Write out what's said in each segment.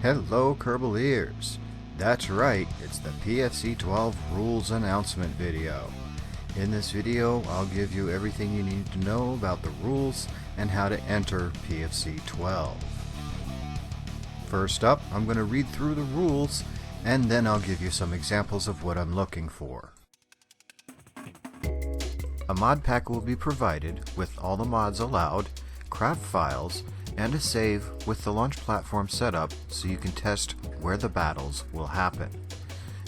Hello Kerbaliers! That's right, it's the PFC XII Rules Announcement video. In this video, I'll give you everything you need to know about the rules and how to enter PFC XII. First up, I'm going to read through the rules and then I'll give you some examples of what I'm looking for. A mod pack will be provided with all the mods allowed, craft files, and a save with the launch platform set up so you can test where the battles will happen.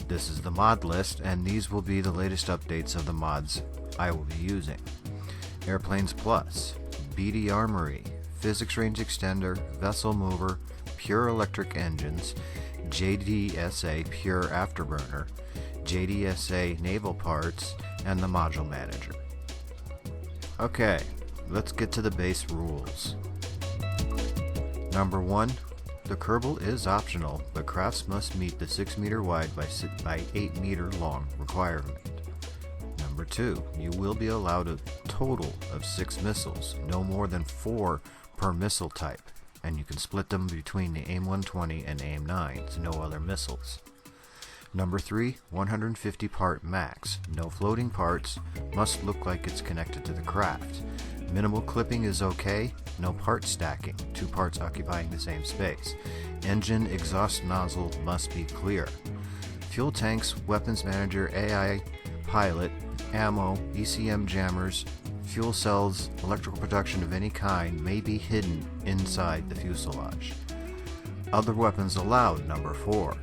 This is the mod list, and these will be the latest updates of the mods I will be using. Airplanes Plus, BDArmory, Physics Range Extender, Vessel Mover, Pure Electric Engines, JDSA-PURE-Afterburner, JDSA-Naval and the Module Manager. Okay, let's get to the base rules. Number 1. The Kerbal is optional, but crafts must meet the 6 meter wide by 8 meter long requirement. Number 2. You will be allowed a total of 6 missiles, no more than 4 per missile type, and you can split them between the AIM-120 and AIM-9s, no other missiles. Number 3. 150 part max, no floating parts, must look like it's connected to the craft. Minimal clipping is okay, no part stacking, 2 parts occupying the same space. Engine exhaust nozzle must be clear. Fuel tanks, weapons manager, AI pilot, ammo, ECM jammers, fuel cells, electrical production of any kind may be hidden inside the fuselage. Other weapons allowed, number 4.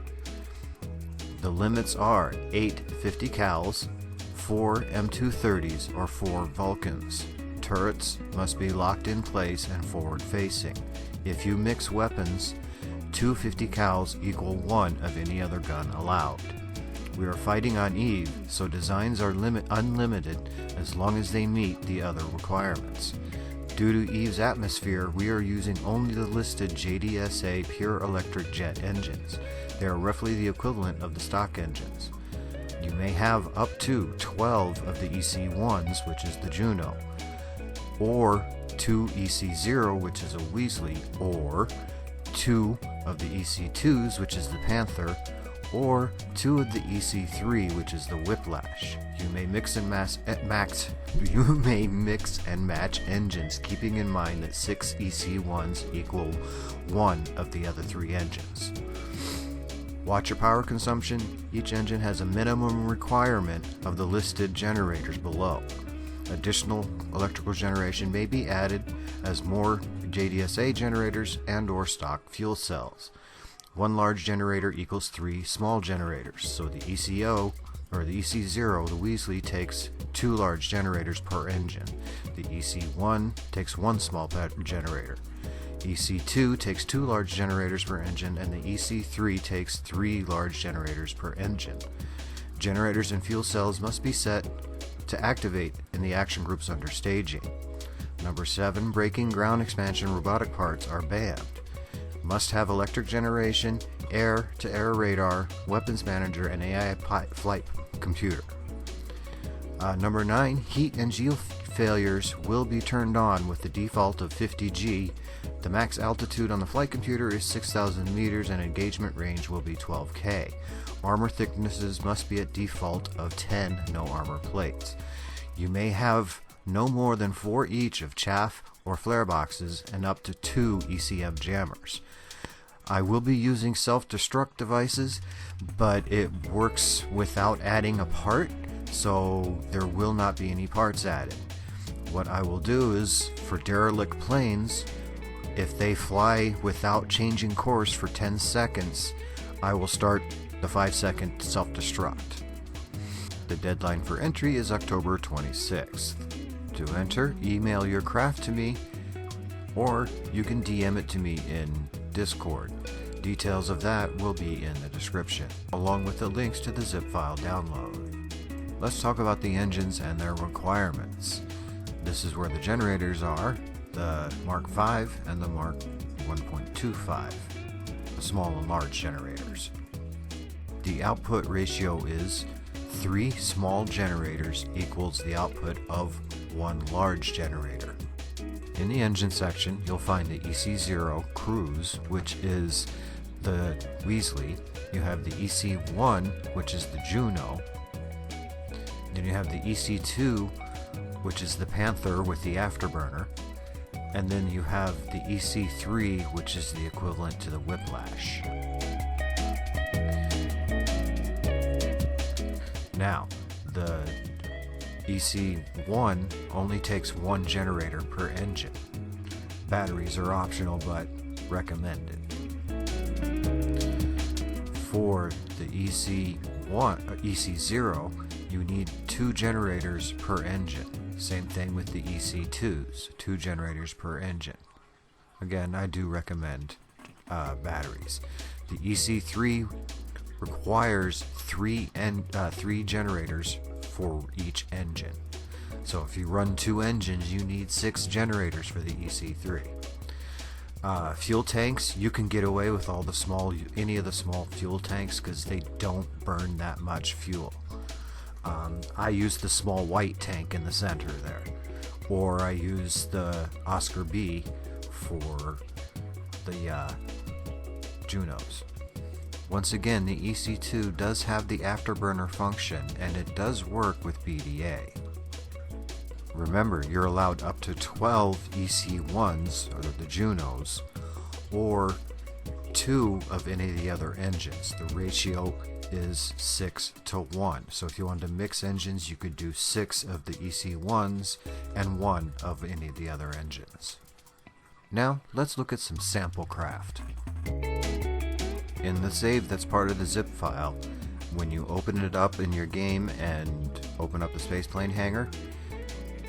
The limits are 8 50 cals, 4 M230s or 4 Vulcans. Turrets must be locked in place and forward facing. If you mix weapons, 2 50 cals equal 1 of any other gun allowed. We are fighting on Eve, so designs are unlimited as long as they meet the other requirements. Due to Eve's atmosphere, we are using only the listed JDSA pure electric jet engines. They are roughly the equivalent of the stock engines. You may have up to 12 of the EC1s, which is the Juno, or 2 EC0, which is a Weasley, or 2 of the EC2s, which is the Panther, or 2 of the EC3, which is the Whiplash. You may mix and match engines, keeping in mind that 6 EC1s equal 1 of the other 3 engines. Watch your power consumption. Each engine has a minimum requirement of the listed generators below. Additional electrical generation may be added as more JDSA generators and or stock fuel cells. 1 large generator equals 3 small generators, so the ECO or the EC0, the Weasley, takes 2 large generators per engine. The EC1 takes 1 small generator. EC2 takes 2 large generators per engine, and the EC3 takes 3 large generators per engine. Generators and fuel cells must be set to activate in the action groups under staging. Number 7. Braking, ground expansion, robotic parts are banned. Must have electric generation, air-to-air radar, weapons manager, and AI flight computer. Number 9. Heat and geo failures will be turned on with the default of 50 G. The max altitude on the flight computer is 6,000 meters and engagement range will be 12K. Armor thicknesses must be at default of 10 no armor plates. You may have no more than 4 each of chaff or flare boxes and up to 2 ECM jammers. I will be using self-destruct devices, but it works without adding a part, so there will not be any parts added. What I will do is, for derelict planes, if they fly without changing course for 10 seconds, I will start the 5-second self-destruct. The deadline for entry is October 26th. To enter, email your craft to me, or you can DM it to me in Discord. Details of that will be in the description, along with the links to the zip file download. Let's talk about the engines and their requirements. This is where the generators are, the Mark V and the Mark 1.25, the small and large generators. The output ratio is 3 small generators equals the output of 1 large generator. In the engine section, you'll find the EC0 Cruise, which is the Weasley. You have the EC1, which is the Juno. Then you have the EC2, which is the Panther with the afterburner. And then you have the EC3, which is the equivalent to the Whiplash. Now, the EC1 only takes one generator per engine. Batteries are optional but recommended. For the EC0, you need 2 generators per engine. Same thing with the EC2s, 2 generators per engine. Again, I do recommend batteries. The EC3 requires 3 generators for each engine. So if you run 2 engines, you need 6 generators for the EC3. Fuel tanks, you can get away with any of the small fuel tanks because they don't burn that much fuel. I use the small white tank in the center there, or I use the Oscar B for the Junos. Once again, the EC2 does have the afterburner function, and it does work with BDA. Remember, you're allowed up to 12 EC1s, or the Junos, or 2 of any of the other engines. The ratio is 6:1. So if you wanted to mix engines, you could do 6 of the EC1s and 1 of any of the other engines. Now, let's look at some sample craft. In the save that's part of the zip file, when you open it up in your game and open up the spaceplane hangar,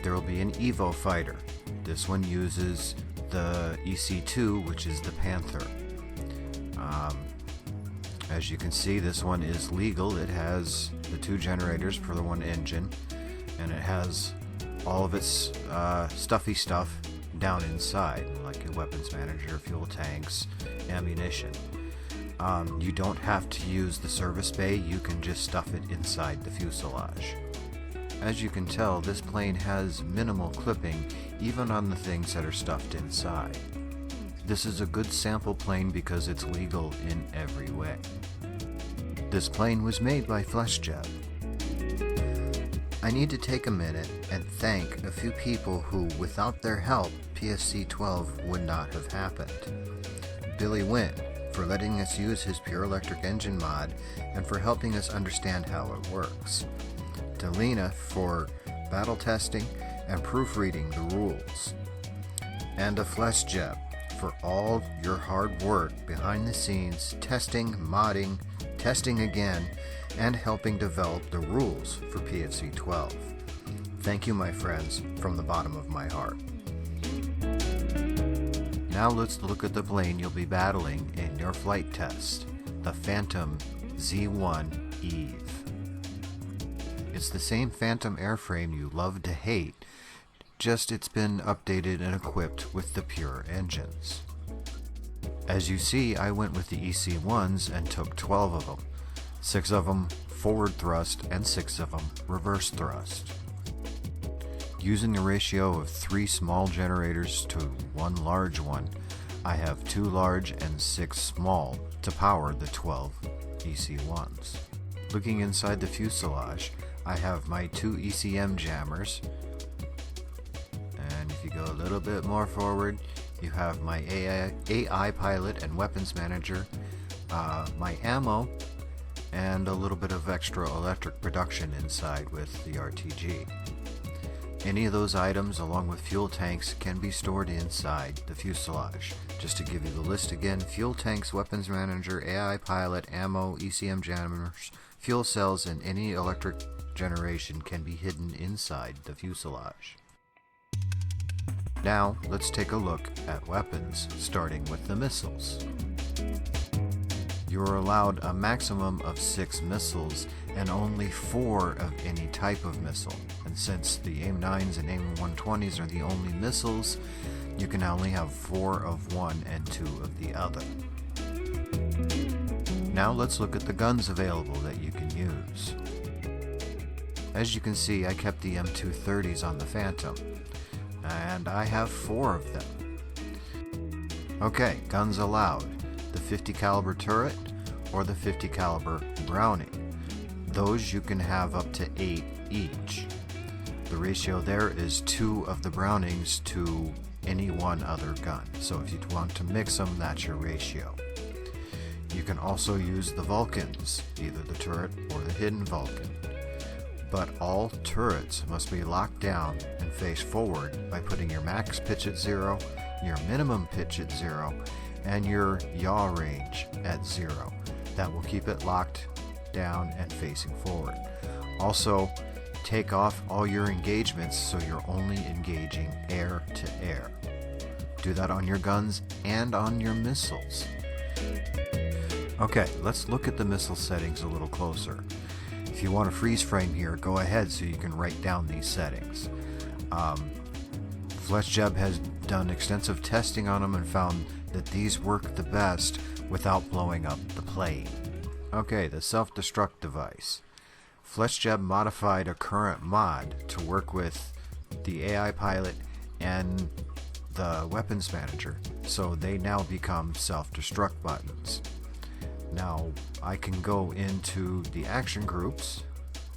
there will be an Evo fighter. This one uses the EC2, which is the Panther. As you can see, this one is legal. It has the 2 generators for the 1 engine, and it has all of its stuffy stuff down inside, like a weapons manager, fuel tanks, ammunition. You don't have to use the service bay, you can just stuff it inside the fuselage. As you can tell, this plane has minimal clipping even on the things that are stuffed inside. This is a good sample plane because it's legal in every way. This plane was made by FleshJet. I need to take a minute and thank a few people who, without their help, PFC XII would not have happened. Billy Wynn, for letting us use his pure electric engine mod and for helping us understand how it works. Delina for battle testing and proofreading the rules. And a FleshJet for all your hard work behind the scenes, testing, modding, testing again, and helping develop the rules for PFC XII. Thank you, my friends, from the bottom of my heart. Now let's look at the plane you'll be battling in your flight test, the Phantom Z1 Eve. It's the same Phantom airframe you love to hate, just it's been updated and equipped with the Pure engines. As you see, I went with the EC1s and took 12 of them, 6 of them forward thrust and 6 of them reverse thrust. Using the ratio of 3 small generators to 1 large one, I have 2 large and 6 small to power the 12 EC1s. Looking inside the fuselage, I have my 2 ECM Jammers, and if you go a little bit more forward, you have my AI pilot and weapons manager, my ammo, and a little bit of extra electric production inside with the RTG. Any of those items, along with fuel tanks, can be stored inside the fuselage. Just to give you the list again: fuel tanks, weapons manager, AI pilot, ammo, ECM jammers, fuel cells, and any electric generation can be hidden inside the fuselage. Now, let's take a look at weapons, starting with the missiles. You are allowed a maximum of 6 missiles and only 4 of any type of missile. And since the AIM-9s and AIM-120s are the only missiles, you can only have 4 of one and 2 of the other. Now let's look at the guns available that you can use. As you can see, I kept the M230s on the Phantom. and I have 4 of them. Okay, guns allowed: the 50 caliber turret or the 50 caliber Browning. Those you can have up to 8 each. The ratio there is 2 of the Brownings to any one other gun. So if you want to mix them, that's your ratio. You can also use the Vulcans, either the turret or the hidden Vulcan. But all turrets must be locked down and face forward by putting your max pitch at 0, your minimum pitch at 0, and your yaw range at 0. That will keep it locked down and facing forward. Also, take off all your engagements so you're only engaging air to air. Do that on your guns and on your missiles. Okay, let's look at the missile settings a little closer. If you want a freeze frame here, go ahead so you can write down these settings. FleshJeb has done extensive testing on them and found that these work the best without blowing up the plane. Okay, the self-destruct device. FleshJeb modified a current mod to work with the AI pilot and the weapons manager, so they now become self-destruct buttons. Now I can go into the action groups.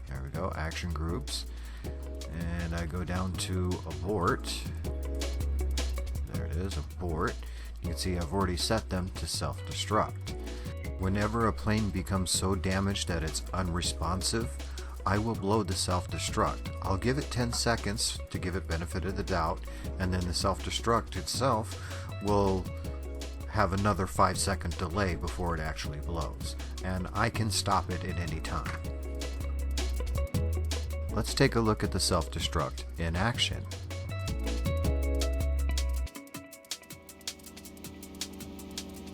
There we go, action groups, and I go down to abort. There it is, abort. You can see I've already set them to self-destruct. Whenever a plane becomes so damaged that it's unresponsive, I will blow the self-destruct. I'll give it 10 seconds to give it benefit of the doubt, and then the self-destruct itself will have another 5-second delay before it actually blows, and I can stop it at any time. Let's take a look at the self-destruct in action.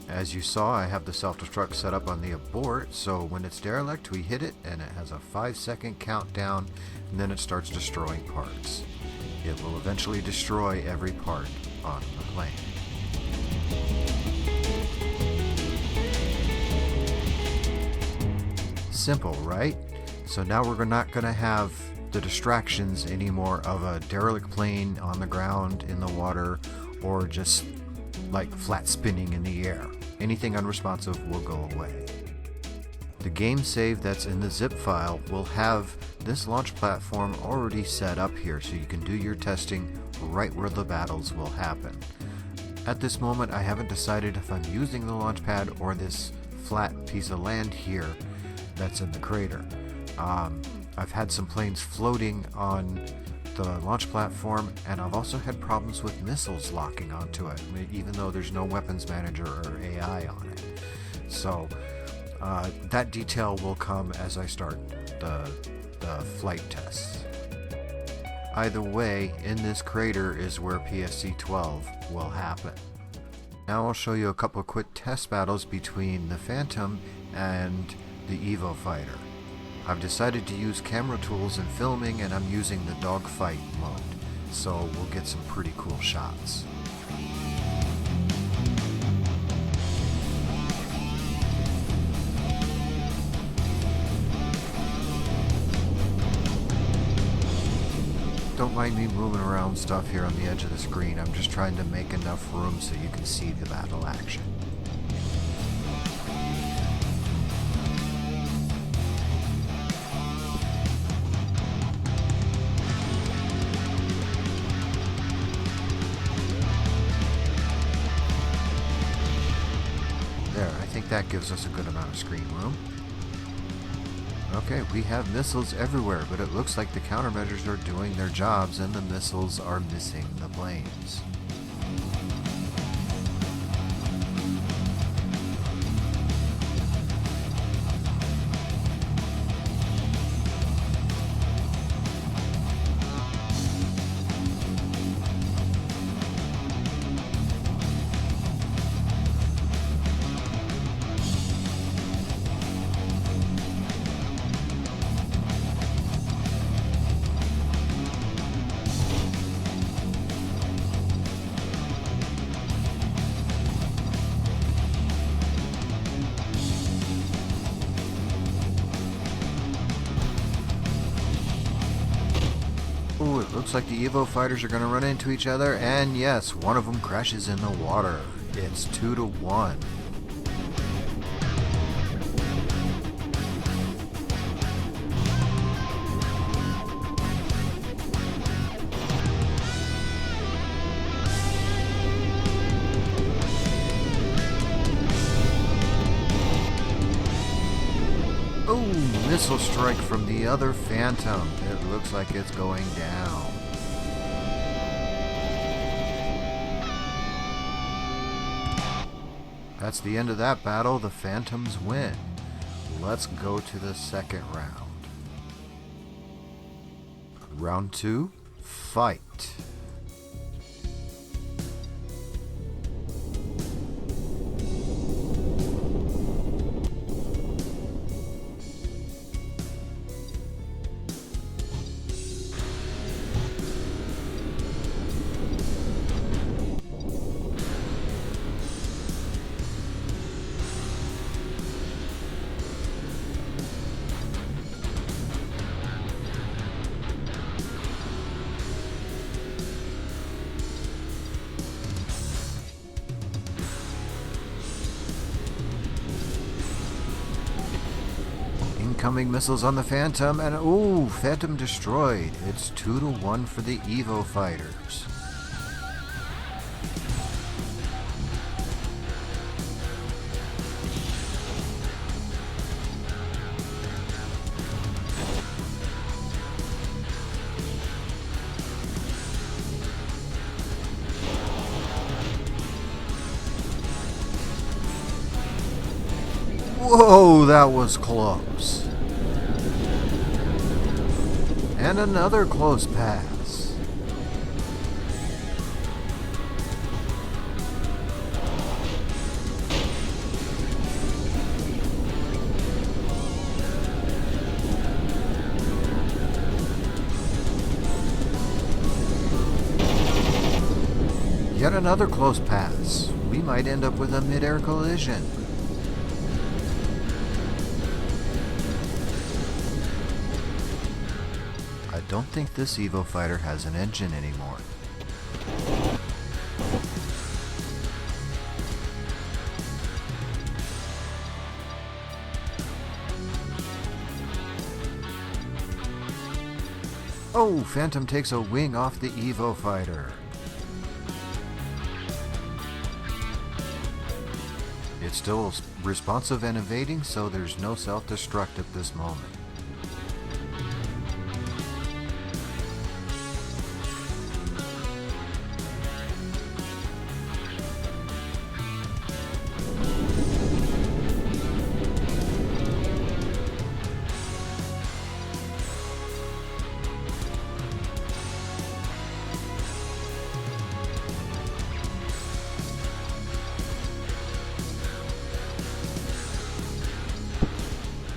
As you saw, I have the self-destruct set up on the abort, so when it's derelict, we hit it and it has a 5-second countdown, and then it starts destroying parts. It will eventually destroy every part on the plane. Simple, right? So now we're not going to have the distractions anymore of a derelict plane on the ground, in the water, or just like flat spinning in the air. Anything unresponsive will go away. The game save that's in the zip file will have this launch platform already set up here, so you can do your testing right where the battles will happen. At this moment, I haven't decided if I'm using the launch pad or this flat piece of land here that's in the crater. I've had some planes floating on the launch platform, and I've also had problems with missiles locking onto it, even though there's no weapons manager or AI on it. So that detail will come as I start the flight tests. Either way, in this crater is where PFC XII will happen. Now I'll show you a couple quick test battles between the Phantom and the Evo fighter. I've decided to use camera tools in filming, and I'm using the dogfight mode, so we'll get some pretty cool shots. Don't mind me moving around stuff here on the edge of the screen. I'm just trying to make enough room so you can see the battle action. I think that gives us a good amount of screen room. Okay, we have missiles everywhere, but it looks like the countermeasures are doing their jobs and the missiles are missing the planes. Ooh, it looks like the Evo fighters are going to run into each other, and yes, one of them crashes in the water. It's 2-1. Oh, missile strike from the other Phantom. It looks like it's going down. That's the end of that battle. The Phantoms win. Let's go to the second round. Round 2, fight. Incoming missiles on the Phantom, and ooh, Phantom destroyed. It's 2-1 for the Evo fighters. Whoa, that was close. And another close pass. Yet another close pass. We might end up with a mid-air collision. I don't think this Evo fighter has an engine anymore. Oh, Phantom takes a wing off the Evo fighter. It's still responsive and evading, so there's no self-destruct at this moment.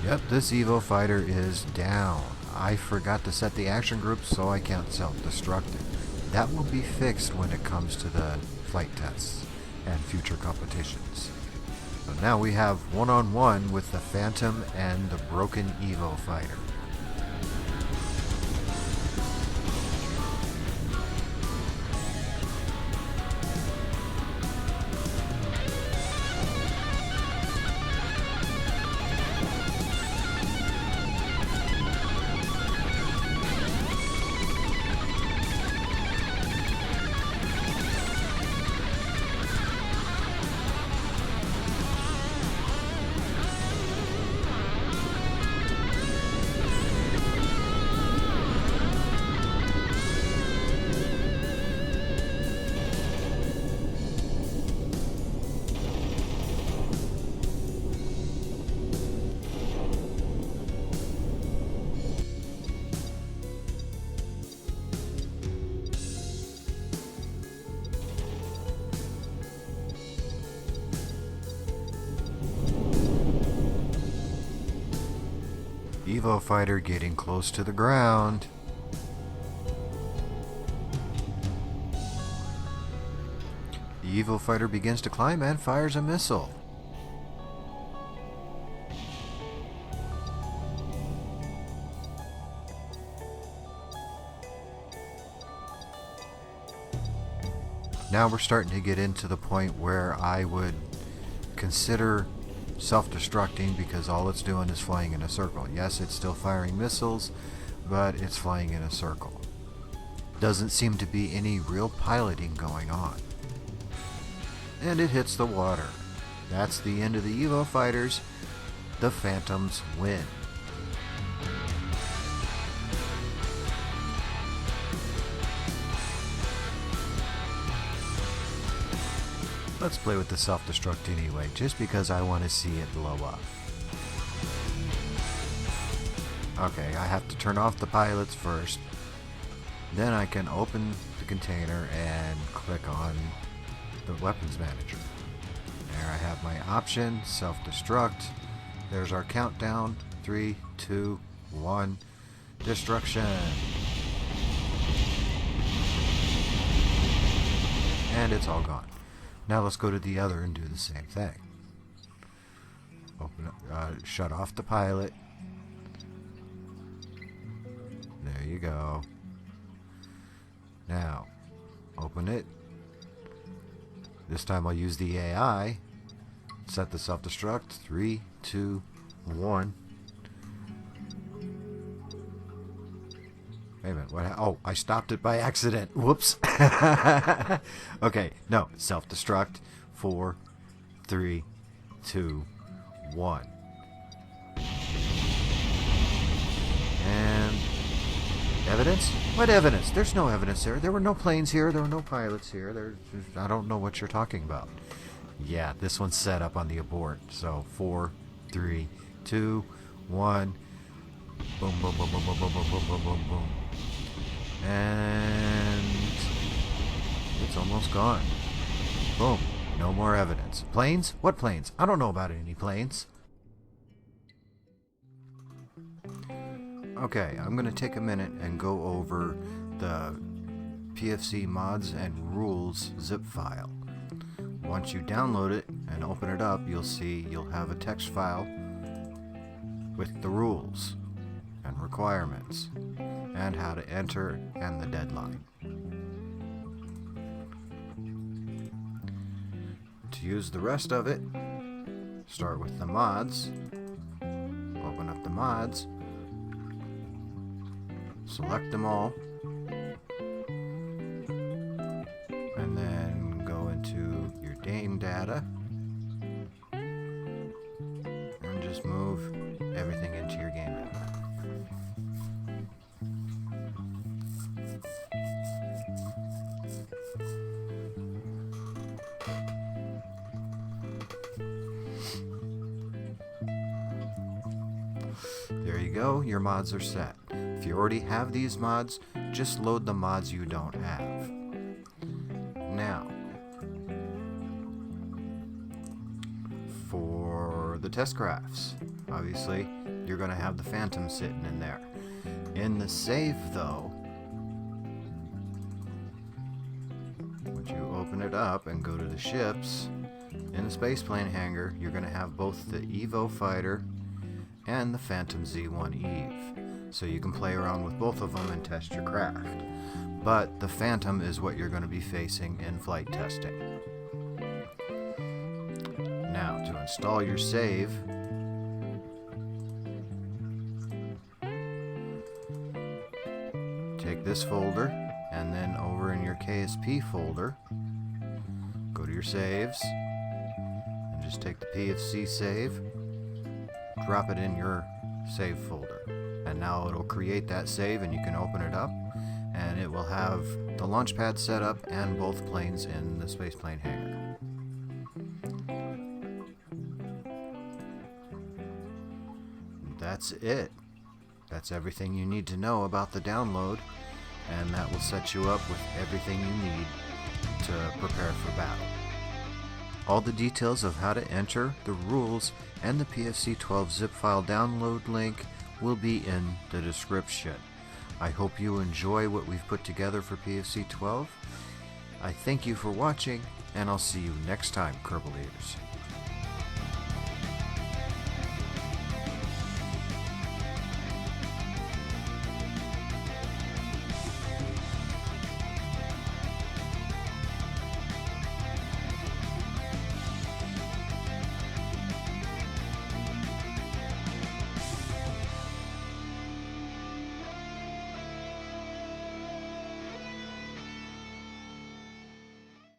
Yep, this Evo fighter is down. I forgot to set the action group, so I can't self-destruct it. That will be fixed when it comes to the flight tests and future competitions. So now we have one-on-one with the Phantom and the broken Evo fighter. Evo fighter getting close to the ground. The Evo fighter begins to climb and fires a missile. Now we're starting to get into the point where I would consider self-destructing, because all it's doing is flying in a circle. Yes, it's still firing missiles, but it's flying in a circle. Doesn't seem to be any real piloting going on. And it hits the water. That's the end of the Evo fighters. The Phantoms win. Let's play with the self-destruct anyway, just because I want to see it blow up. Okay, I have to turn off the pilots first. Then I can open the container and click on the weapons manager. There I have my option, self-destruct. There's our countdown. 3, 2, 1, destruction. And it's all gone. Now let's go to the other and do the same thing. Open up, shut off the pilot. There you go. Now, open it. This time I'll use the AI. Set the self-destruct. 3, 2, 1. Wait a minute. What? Oh, I stopped it by accident. Whoops. Okay, no. Self-destruct. 4, 3, 2, 1. And evidence? What evidence? There's no evidence there. There were no planes here. There were no pilots here. I don't know what you're talking about. Yeah, this one's set up on the abort. So 4, 3, 2, 1. Boom, boom, boom, boom, boom, boom, boom, boom, boom, boom, boom. And it's almost gone. Boom. No more evidence. Planes? What planes? I don't know about any planes. Okay, I'm going to take a minute and go over the PFC mods and rules zip file. Once you download it and open it up, you'll see you'll have a text file with the rules and requirements and how to enter and the deadline. To use the rest of it, start with the mods, open up the mods, select them all, and then go into your game data and just move everything into your game data. There you go, your mods are set. If you already have these mods, just load the mods you don't have. Now, for the test crafts, obviously, you're going to have the Phantom sitting in there. In the save, though, once you open it up and go to the ships, in the spaceplane hangar, you're going to have both the Evo fighter and the Phantom Z1 Eve. So you can play around with both of them and test your craft. But the Phantom is what you're going to be facing in flight testing. Now, to install your save, take this folder, and then over in your KSP folder, go to your saves, and just take the PFC save, drop it in your save folder. And now it'll create that save and you can open it up and it will have the launch pad set up and both planes in the spaceplane hangar. That's it. That's everything you need to know about the download, and that will set you up with everything you need to prepare for battle. All the details of how to enter, the rules, and the PFC 12 zip file download link will be in the description. I hope you enjoy what we've put together for PFC 12. I thank you for watching, and I'll see you next time, Kerbal eaters.